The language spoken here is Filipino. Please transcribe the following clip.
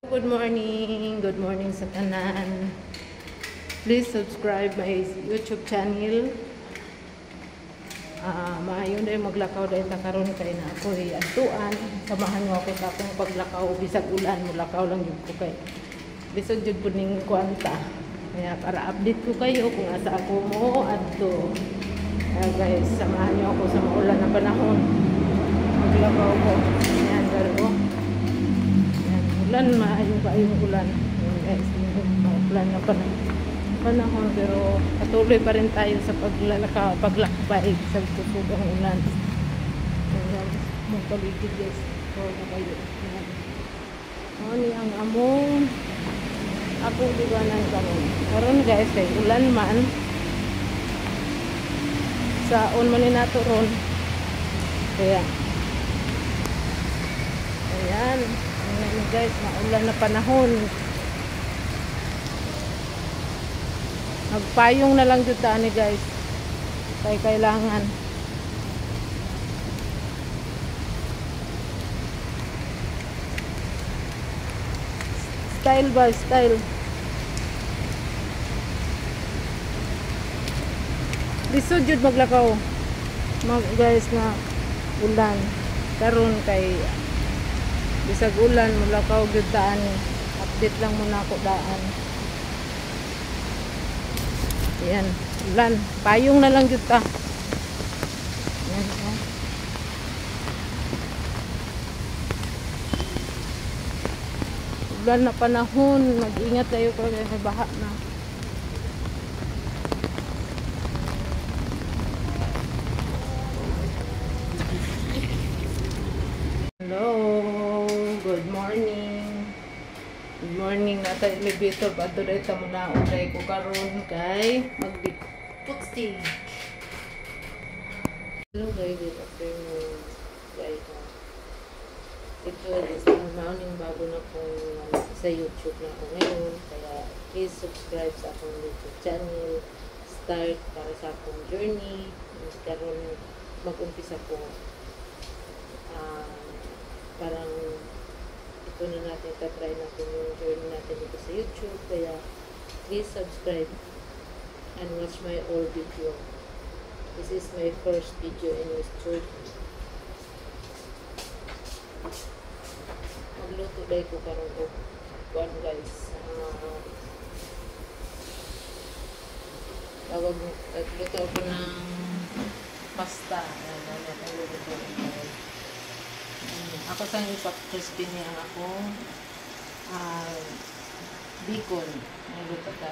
Good morning sa tanan. Please subscribe my YouTube channel. Maayon dahil maglakaw dahil takaroon kay na ako aduan. Samahan nyo ako sa akong paglakaw. Bisag ulan, mulakaw lang yun ko kay. Bisag yun po ning kwanta. Kaya para update ko kayo kung asa ako mo adto. Kaya guys, samahan nyo ako sa maulan na panahon. Maglakaw ko. Ayan, garo. Ulan, maayon pa yung ulan. Ayan guys, ulan na panahon, pero patuloy pa rin tayo sa paglakbay sa susugang ulan. Ayan, mong paligid guys. So, na kayo. Ayan. Ni ang among akong liwanan karon. Karon guys, kay ulan man. Saon man ni nato ron. Kaya, ayan. Ayan guys, maulan na panahon. Magpayong na lang dito ani guys. Kaya kailangan. Style ba? Style. Lisod jud maglakaw. Guys na ulan. Karon kay bisag ulan maglakaw jud ta ani. Update lang muna ako daan. Ayan, ulan. Payong na lang dito ta. Ayan, oh. Ulan na panahon. Mag-ingat tayo kasi may baha na. Hello. Good morning. Good morning na tayo elevator pa ito dahil tamo na ulay ko karon kay mag-putsti. Hello guys, good afternoon guys. Ito is ang morning bago na kong sa YouTube na ako ngayon, kaya please subscribe sa akong YouTube channel. Start para sa akong journey. Karon mag-umpisa ko parang ito na natin, tatry natin yung journey natin dito sa YouTube, kaya please subscribe and watch my old video. This is my first video in this journey. Magluto dahil ko karoon o one guys. Nagluto ako ng pasta. Ako sa ipa-crispy niya ako bacon. Nagluto ka.